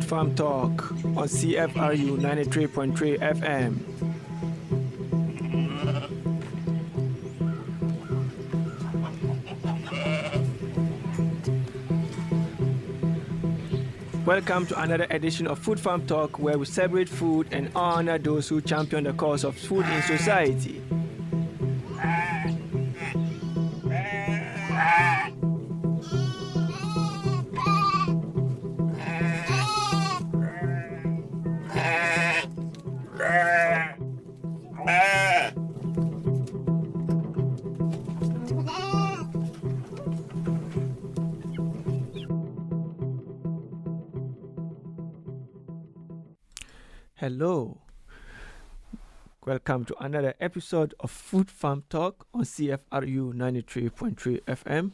Farm Talk on CFRU 93.3 FM. Welcome to another edition of Food Farm Talk, where we celebrate food and honor those who champion the cause of food in society. Hello. Welcome to another episode of Food Farm Talk on CFRU 93.3 FM.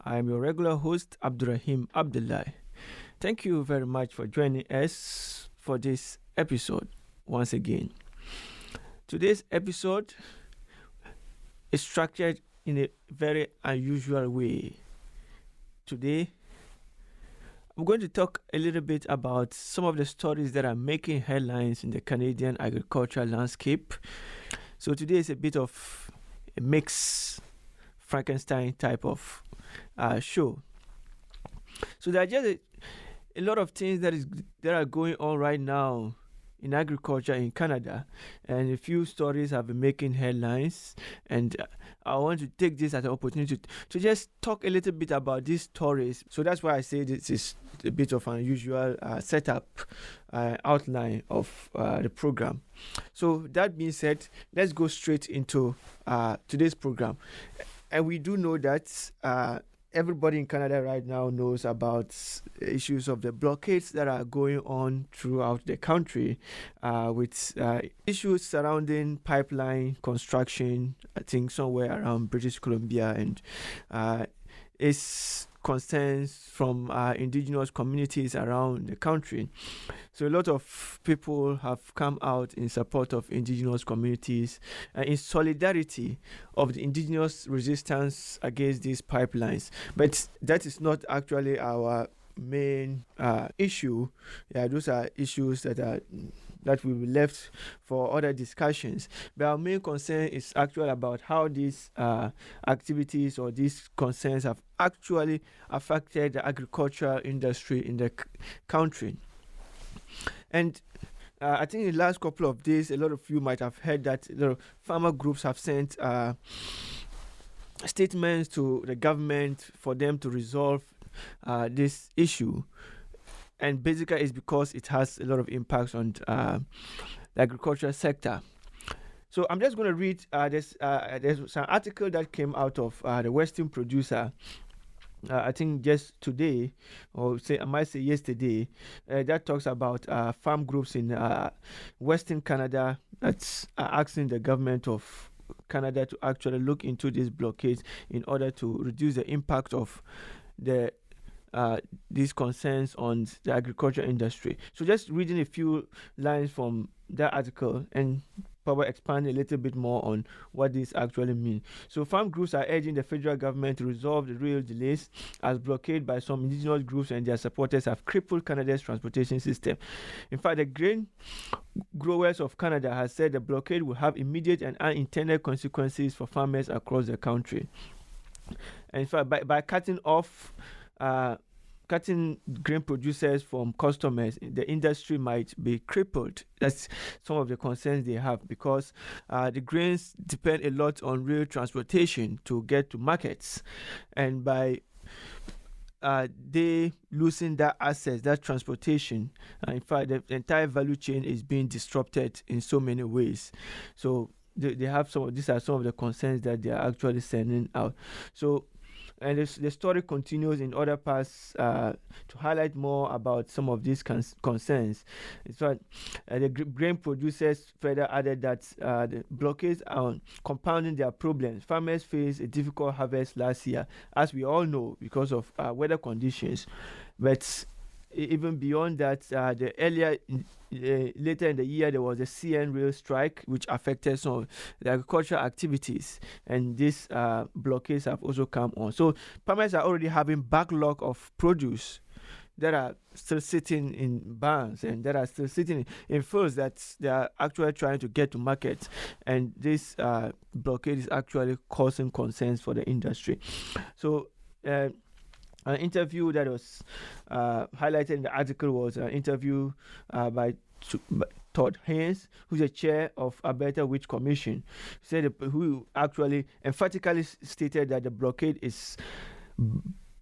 I am your regular host, Abdurrahim Abdullah. Thank you very much for joining us for this episode once again. Today's episode is structured in a very unusual way. Today, I'm going to talk a little bit about some of the stories that are making headlines in the Canadian agricultural landscape. So today is a bit of a mix Frankenstein type of show. So there are just a lot of things that are going on right now in agriculture in Canada, and a few stories have been making headlines, and I want to take this as an opportunity to just talk a little bit about these stories. So that's why I say this is a bit of an unusual setup outline of the program. So that being said, let's go straight into today's program. And we do know that everybody in Canada right now knows about issues of the blockades that are going on throughout the country, with issues surrounding pipeline construction, I think somewhere around British Columbia, and its concerns from indigenous communities around the country. So a lot of people have come out in support of indigenous communities, in solidarity of the indigenous resistance against these pipelines. But that is not actually our main issue. Yeah, those are issues that will be left for other discussions. But our main concern is actually about how these activities or these concerns have actually affected the agricultural industry in the country. And I think in the last couple of days, a lot of you might have heard that farmer groups have sent statements to the government for them to resolve this issue. And basically it's because it has a lot of impacts on the agricultural sector. So I'm just going to read there's an article that came out of the Western Producer, I think just today, or I might say yesterday, that talks about farm groups in Western Canada that's asking the government of Canada to actually look into these blockades in order to reduce the impact of these concerns on the agriculture industry. So just reading a few lines from that article and probably expand a little bit more on what this actually means. So farm groups are urging the federal government to resolve the rail delays, as blockade by some indigenous groups and their supporters have crippled Canada's transportation system. In fact, the Grain Growers of Canada has said the blockade will have immediate and unintended consequences for farmers across the country. And in fact, by cutting grain producers from customers, the industry might be crippled. That's some of the concerns they have, because the grains depend a lot on rail transportation to get to markets, and by they losing that access, that transportation, in fact the entire value chain is being disrupted in so many ways. So they have these are some of the concerns that they are actually sending out. So, and the story continues in other parts to highlight more about some of these concerns. In fact, the grain producers further added that the blockades are compounding their problems. Farmers faced a difficult harvest last year, as we all know, because of weather conditions. But even beyond that, later in the year, there was a CN rail strike, which affected some of the agricultural activities, and these blockades have also come on. So farmers are already having backlog of produce that are still sitting in barns and that are still sitting in fields that they are actually trying to get to market, and this blockade is actually causing concerns for the industry. So an interview that was highlighted in the article was an interview by Todd Haynes, who's the chair of Alberta Wheat Commission, who actually emphatically stated that the blockade is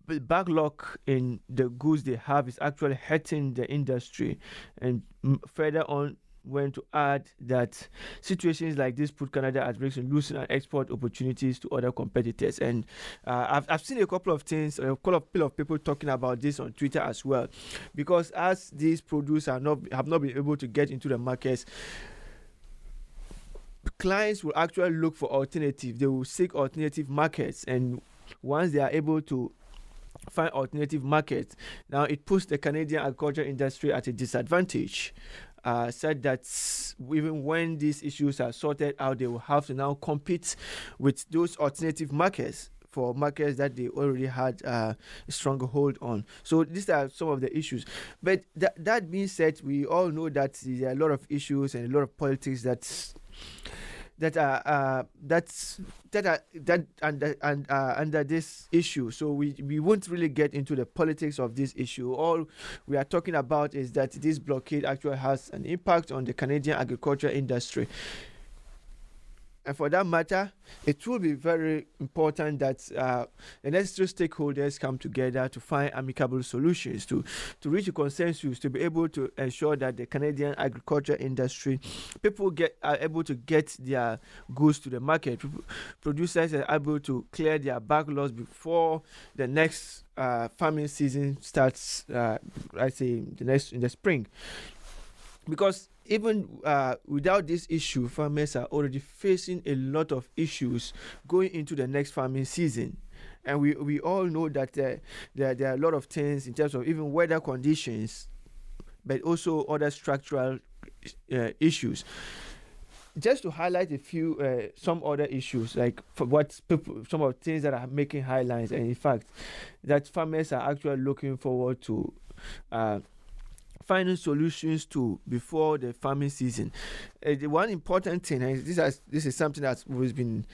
backlog in the goods they have is actually hurting the industry, and further on went to add that situations like this put Canada at risk in losing export opportunities to other competitors. And I've seen a couple of things, a couple of people talking about this on Twitter as well, because as these produce have not been able to get into the markets, clients will actually look for alternatives. They will seek alternative markets, and once they are able to find alternative markets, now it puts the Canadian agriculture industry at a disadvantage. Said that even when these issues are sorted out, they will have to now compete with those alternative markets for markets that they already had a stronger hold on. So these are some of the issues. But that being said, we all know that there are a lot of issues and a lot of politics under this issue. So we won't really get into the politics of this issue. All we are talking about is that this blockade actually has an impact on the Canadian agriculture industry. And for that matter, it will be very important that the necessary stakeholders come together to find amicable solutions, to reach a consensus, to be able to ensure that the Canadian agriculture industry, people are able to get their goods to the market. Producers are able to clear their backlogs before the next farming season starts, I say in the spring. Because even without this issue, farmers are already facing a lot of issues going into the next farming season. And we all know that there are a lot of things in terms of even weather conditions, but also other structural issues. Just to highlight a few, some other issues, like some of the things that are making highlights, and in fact, that farmers are actually looking forward to finding solutions to before the farming season. The one important thing, and this is something that's always been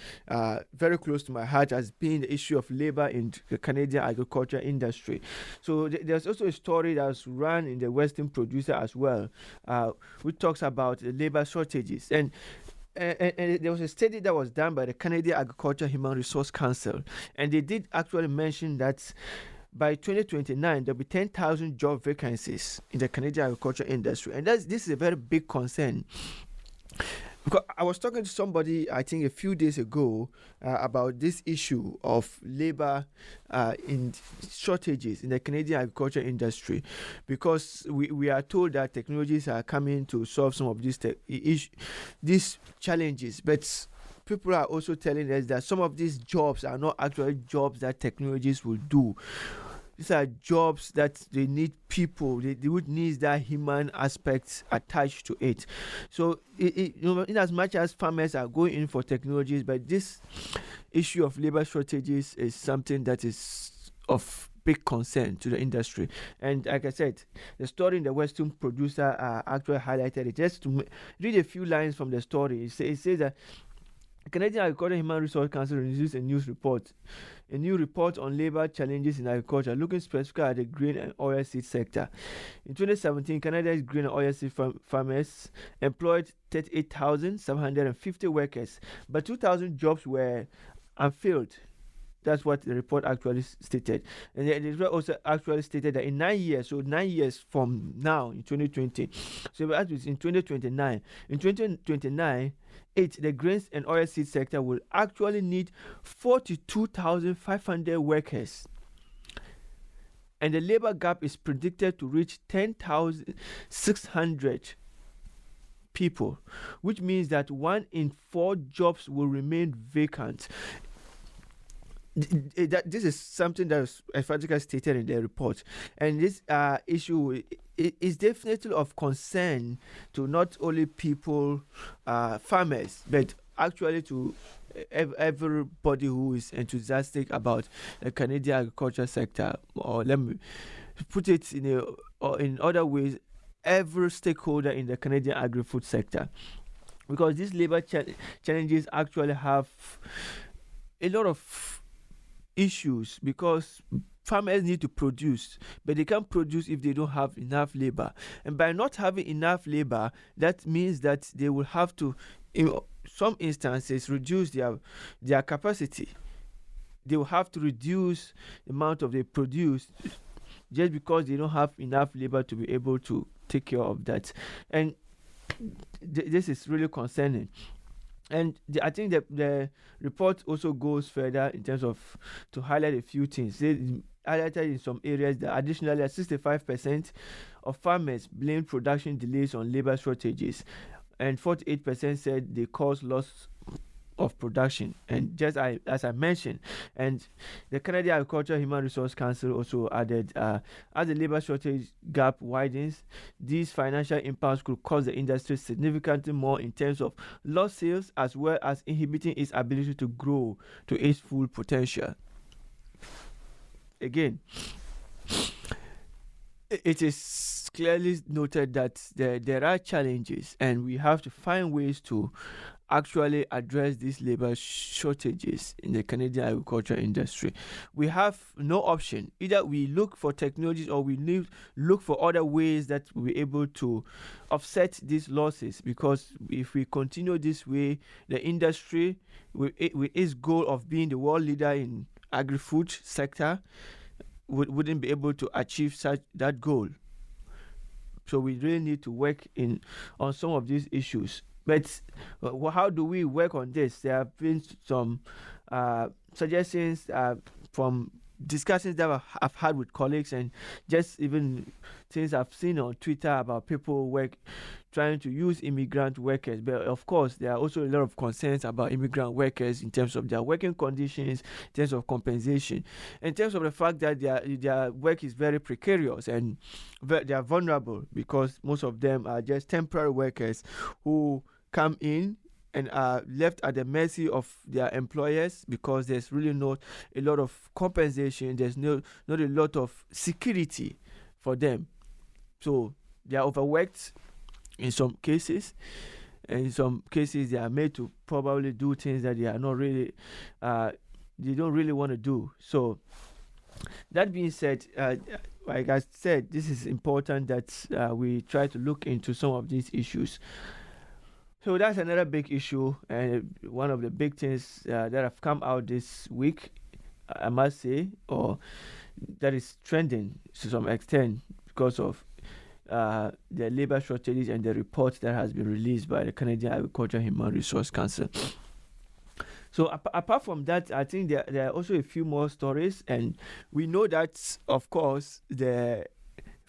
very close to my heart, has been the issue of labor in the Canadian agriculture industry. So there's also a story that's run in the Western Producer as well, which talks about the labor shortages. And there was a study that was done by the Canadian Agriculture Human Resource Council, and they did actually mention that by 2029, there'll be 10,000 job vacancies in the Canadian agriculture industry. And this is a very big concern. Because I was talking to somebody, I think a few days ago, about this issue of labor in shortages in the Canadian agriculture industry. Because we are told that technologies are coming to solve some of these challenges. But people are also telling us that some of these jobs are not actually jobs that technologies will do. These are jobs that they need people. They would need that human aspect attached to it. So, in as much as farmers are going in for technologies, but this issue of labor shortages is something that is of big concern to the industry. And like I said, the story in the Western Producer actually highlighted it. Just to read a few lines from the story, it says that Canadian Agriculture Human Resource Council released a new report on labor challenges in agriculture, looking specifically at the grain and oilseed sector. In 2017, Canada's grain and oilseed farmers employed 38,750 workers, but 2,000 jobs were unfilled. That's what the report actually stated. And the report also actually stated that in 9 years, so 9 years from now, in 2020, so that was in 2029. In 2029, the grains and oilseed sector will actually need 42,500 workers. And the labor gap is predicted to reach 10,600 people, which means that 1 in 4 jobs will remain vacant. This is something that was emphatically stated in the report, and this issue is definitely of concern to not only people, farmers, but actually to everybody who is enthusiastic about the Canadian agriculture sector, or let me put it in a or in other ways, every stakeholder in the Canadian agri-food sector, because these labor challenges actually have a lot of issues, because farmers need to produce, but they can't produce if they don't have enough labor. And by not having enough labor, that means that they will have to, in some instances, reduce their capacity. They will have to reduce the amount of they produce just because they don't have enough labor to be able to take care of that. And this is really concerning. And I think that the report also goes further in terms of to highlight a few things. They highlighted in some areas that additionally 65% of farmers blamed production delays on labor shortages, and 48% said they caused loss of production. And just as I mentioned, and the Canadian Agricultural Human Resource Council also added, as the labor shortage gap widens, these financial impacts could cost the industry significantly more in terms of lost sales, as well as inhibiting its ability to grow to its full potential. Again, it is clearly noted that there are challenges, and we have to find ways to actually address these labor shortages in the Canadian agriculture industry. We have no option. Either we look for technologies, or we look for other ways that we're able to offset these losses, because if we continue this way, the industry with its goal of being the world leader in agri-food sector wouldn't be able to achieve that goal. So we really need to work on some of these issues. But how do we work on this? There have been some suggestions from discussions that I've had with colleagues, and just even things I've seen on Twitter about people trying to use immigrant workers. But of course, there are also a lot of concerns about immigrant workers in terms of their working conditions, in terms of compensation, in terms of the fact that their work is very precarious, and they are vulnerable, because most of them are just temporary workers who come in and are left at the mercy of their employers, because there's really not a lot of compensation. There's not a lot of security for them. So they are overworked in some cases, and in some cases they are made to probably do things that they are not really, they don't really want to do. So that being said, like I said, this is important that we try to look into some of these issues. So that's another big issue, and one of the big things that have come out this week, I must say, or that is trending to some extent because of the labor shortages and the report that has been released by the Canadian Agricultural Human Resource Council. So apart from that, I think there are also a few more stories, and we know that, of course, the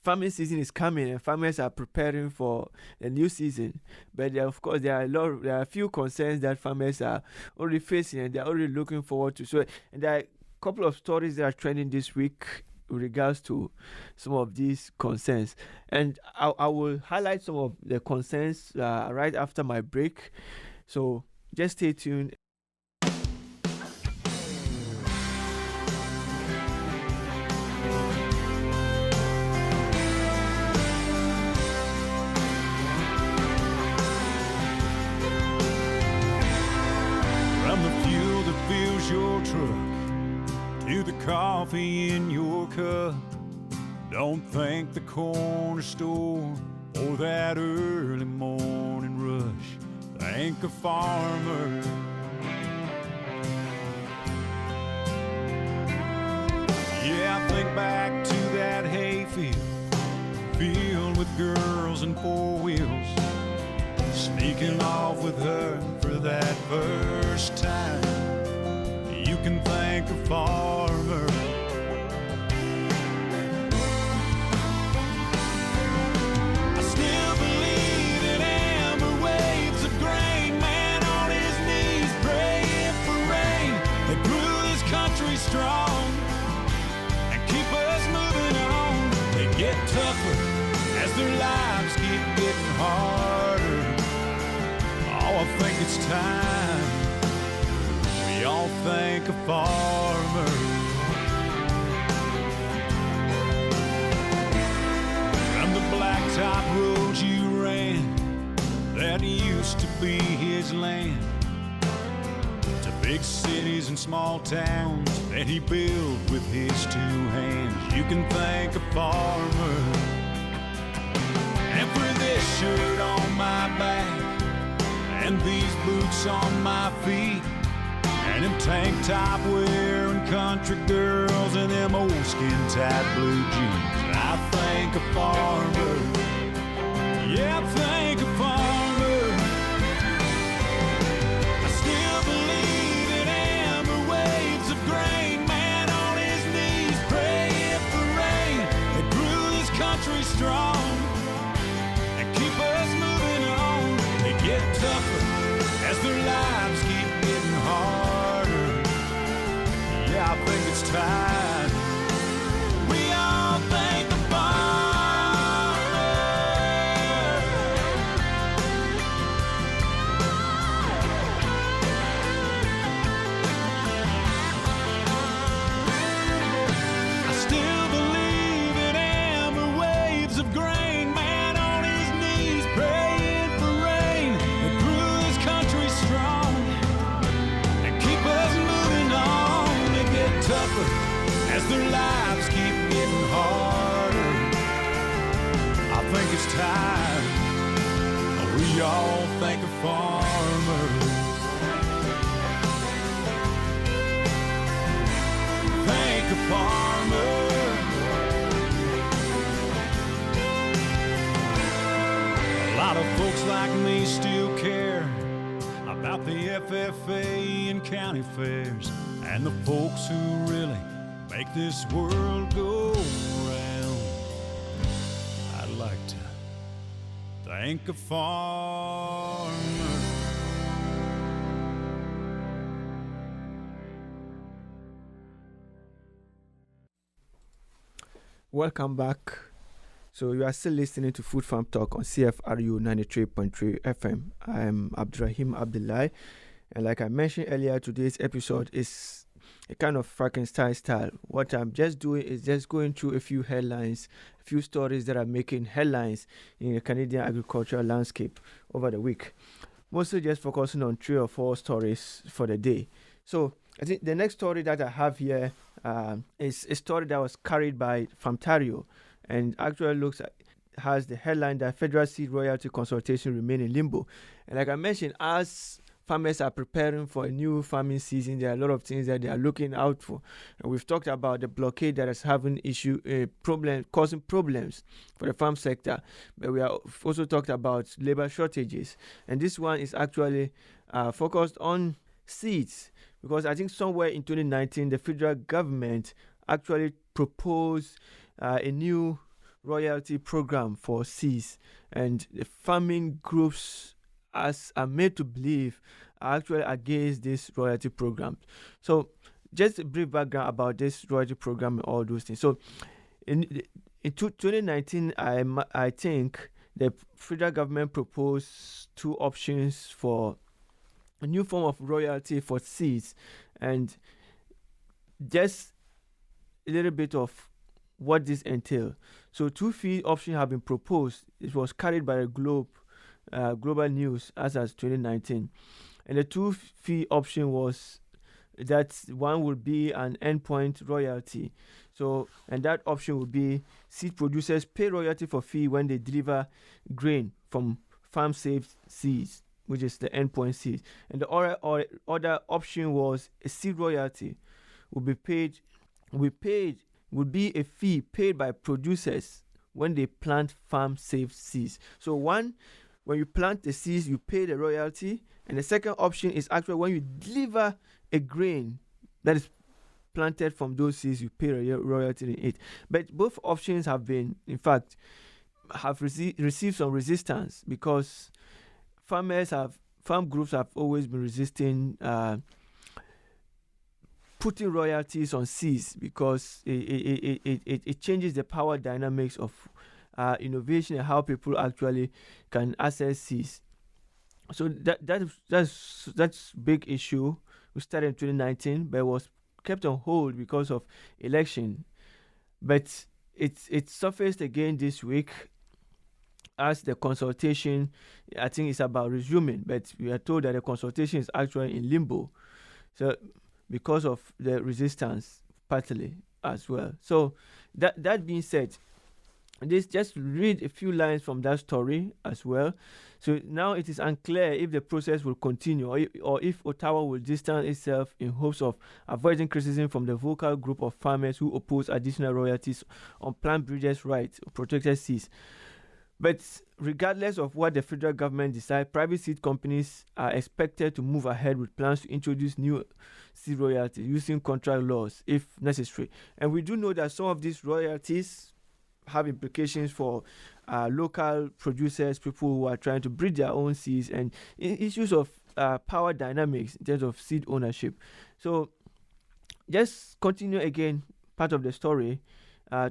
farming season is coming and farmers are preparing for a new season. But of course, there are a few concerns that farmers are already facing, and they're already looking forward to. So, and there are a couple of stories that are trending this week with regards to some of these concerns. And I will highlight some of the concerns right after my break. So just stay tuned. Your truck to the coffee in your cup. Don't thank the corner store or that early morning rush. Thank a farmer. Yeah, I think back to that hayfield filled with girls and four wheels, sneaking off with her for that first time. You can thank a farmer. I still believe in amber waves of grain, man on his knees praying for rain that grew this country strong and keep us moving on. They get tougher as their lives keep getting harder. Oh, I think it's time we all thank a farmer. used to be his land, to big cities and small towns that he built with his two hands. You can thank a farmer. And for this shirt on my back, and these boots on my feet, and them tank top wearing country girls and them old skin tight blue jeans, I thank a farmer. Yeah, I thank a farmer. I still believe in amber waves of grain, man on his knees praying for rain that grew this country strong and keep us moving on. They get tougher as their lives keep getting harder. Yeah, I think it's time we all thank the farmer. I still believe in amber waves of grain, man on his knees praying for rain that grew this country strong and keep us moving on. They get tougher as their lives keep getting harder. I think it's time we all thank a farmer. Thank a farmer. A lot of folks like me still care about the FFA and county fairs and the folks who really make this world go round. I'd like to thank a farmer. Welcome back. So you are still listening to Food Farm Talk on CFRU 93.3 FM. I'm Abdurrahim Abdullahi, and like I mentioned earlier, today's episode is a kind of Frankenstein style. What I'm just doing is just going through a few headlines, a few stories that are making headlines in the Canadian agricultural landscape over the week. Mostly just focusing on 3 or 4 stories for the day. So I think the next story that I have here is a story that was carried by Farmtario, and actually has the headline that federal seed royalty consultation remain in limbo. And like I mentioned, as farmers are preparing for a new farming season, there are a lot of things that they are looking out for. And we've talked about the blockade that is causing problems for the farm sector. But we have also talked about labor shortages. And this one is actually focused on seeds, because I think somewhere in 2019, the federal government actually proposed a new royalty program for seeds, and the farming groups, as are made to believe, are actually against this royalty program. So just a brief background about this royalty program and all those things. So in 2019, I think the federal government proposed 2 options for a new form of royalty for seeds, and just a little bit of what this entails. So 2 fee options have been proposed. It was carried by the Global News as 2019, and the 2 fee option was that one would be an endpoint royalty. So, and that option would be seed producers pay royalty for fee when they deliver grain from farm saved seeds, which is the endpoint seed. And the other option was a seed royalty would be a fee paid by producers when they plant farm saved seeds. So when you plant the seeds, you pay the royalty, and the second option is actually when you deliver a grain that is planted from those seeds, you pay royalty in it. But both options have been, in fact, have received some resistance, because farm groups have always been resisting putting royalties on seeds, because it changes the power dynamics of innovation and how people actually can access seeds. So that's big issue. We started in 2019, but it was kept on hold because of election. But it surfaced again this week, as the consultation, I think it's about resuming, but we are told that the consultation is actually in limbo. So because of the resistance, partly as well. So that being said, this just read a few lines from that story as well. So now it is unclear if the process will continue or if Ottawa will distance itself in hopes of avoiding criticism from the vocal group of farmers who oppose additional royalties on Plant Breeders' rights of protected seeds. But regardless of what the federal government decides, private seed companies are expected to move ahead with plans to introduce new seed royalties using contract laws if necessary. And we do know that some of these royalties have implications for local producers, people who are trying to breed their own seeds, and issues of power dynamics in terms of seed ownership. So just continue again, part of the story.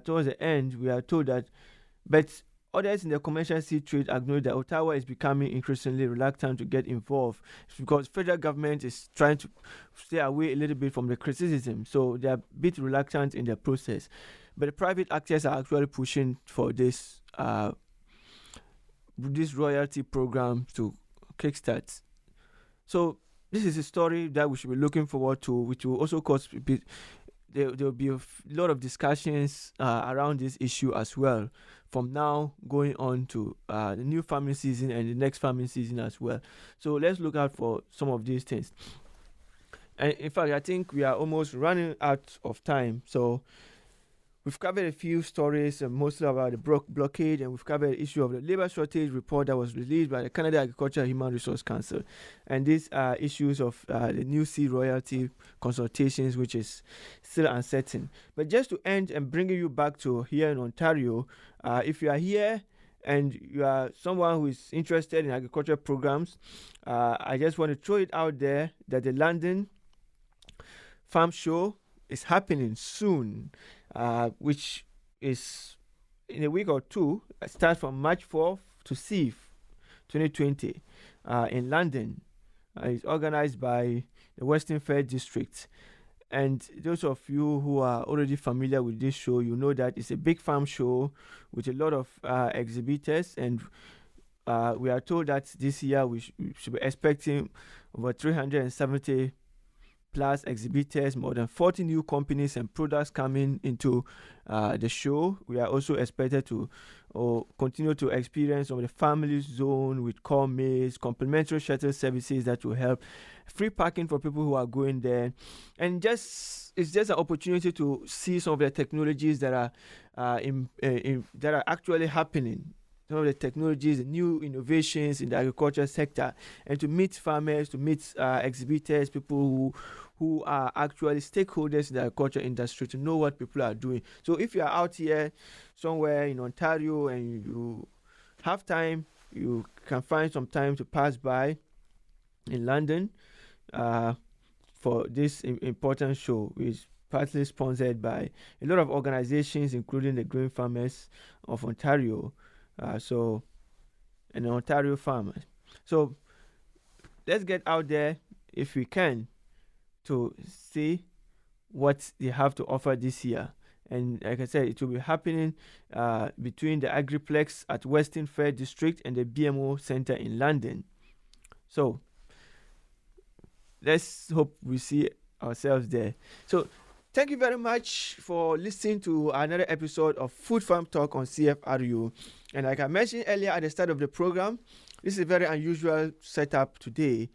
Towards the end, we are told that, but others in the commercial seed trade acknowledge that Ottawa is becoming increasingly reluctant to get involved because federal government is trying to stay away a little bit from the criticism. So they are a bit reluctant in the process. But the private actors are actually pushing for this royalty program to kickstart. So this is a story that we should be looking forward to, which will also cause a bit. There will be a lot of discussions around this issue as well, from now going on to the new farming season and the next farming season as well. So let's look out for some of these things. And in fact, I think we are almost running out of time. So we've covered a few stories, mostly about the blockade, and we've covered the issue of the labor shortage report that was released by the Canada Agriculture and Human Resource Council. And these are issues of the new seed royalty consultations, which is still uncertain. But just to end and bringing you back to here in Ontario, if you are here and you are someone who is interested in agriculture programs, I just want to throw it out there that the London Farm Show is happening soon. Which is in a week or two. It starts from March 4th to 6th, 2020, in London. It's organized by the Western Fair District. And those of you who are already familiar with this show, you know that it's a big farm show with a lot of exhibitors. And we are told that this year we should be expecting over 370 plus exhibitors, more than 40 new companies and products coming into the show. We are also expected to continue to experience some of the family zone with core meals, complimentary shuttle services that will help, free parking for people who are going there, and it's just an opportunity to see some of the technologies that are that are actually happening. Some of the technologies, the new innovations in the agriculture sector, and to meet farmers, to meet exhibitors, people who are actually stakeholders in the agriculture industry, to know what people are doing. So if you are out here somewhere in Ontario and you have time, you can find some time to pass by in London for this important show, which is partly sponsored by a lot of organizations, including the Grain Farmers of Ontario. And Ontario farmers. So let's get out there if we can to see what they have to offer this year. And like I said, it will be happening between the Agriplex at Western Fair District and the BMO Centre in London. So let's hope we see ourselves there. So thank you very much for listening to another episode of Food Farm Talk on CFRU. And like I mentioned earlier at the start of the program, this is a very unusual setup today.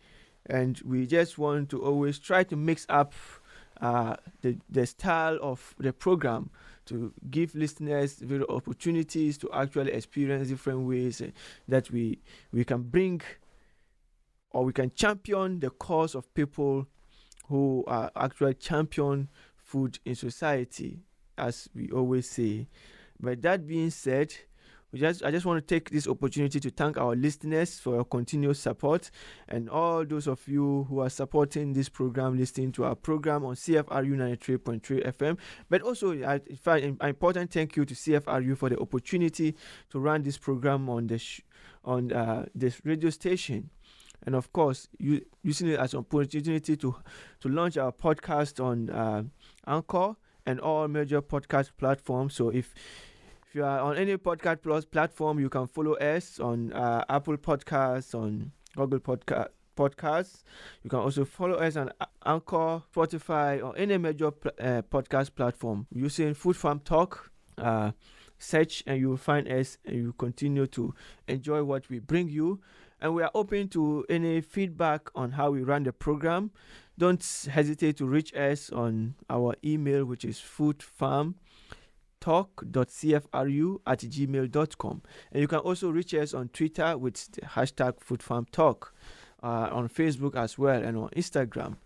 And we just want to always try to mix up the style of the program to give listeners the opportunities to actually experience different ways that we can bring or we can champion the cause of people who are actually champion food in society, as we always say. But that being said, I just want to take this opportunity to thank our listeners for your continued support, and all those of you who are supporting this program, listening to our program on CFRU 93.3 FM. But also, an important thank you to CFRU for the opportunity to run this program on this radio station. And of course, using it as an opportunity to launch our podcast on Anchor and all major podcast platforms. So if If you are on any podcast plus platform, you can follow us on Apple Podcasts, on Google Podcasts. You can also follow us on Anchor, Spotify, or any major podcast platform using Food Farm Talk. Search and you will find us, and you continue to enjoy what we bring you. And we are open to any feedback on how we run the program. Don't hesitate to reach us on our email, which is foodfarmtalk.cfru@gmail.com. And you can also reach us on Twitter with the hashtag foodfarmtalk, on Facebook as well, and on Instagram.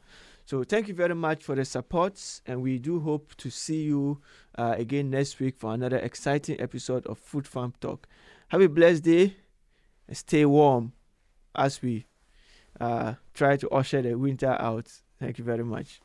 So thank you very much for the support, and we do hope to see you again next week for another exciting episode of Food Farm Talk. Have a blessed day and stay warm as we try to usher the winter out. Thank you very much.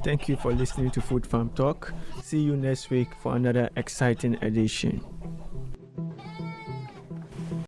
Thank you for listening to Food Farm Talk. See you next week for another exciting edition.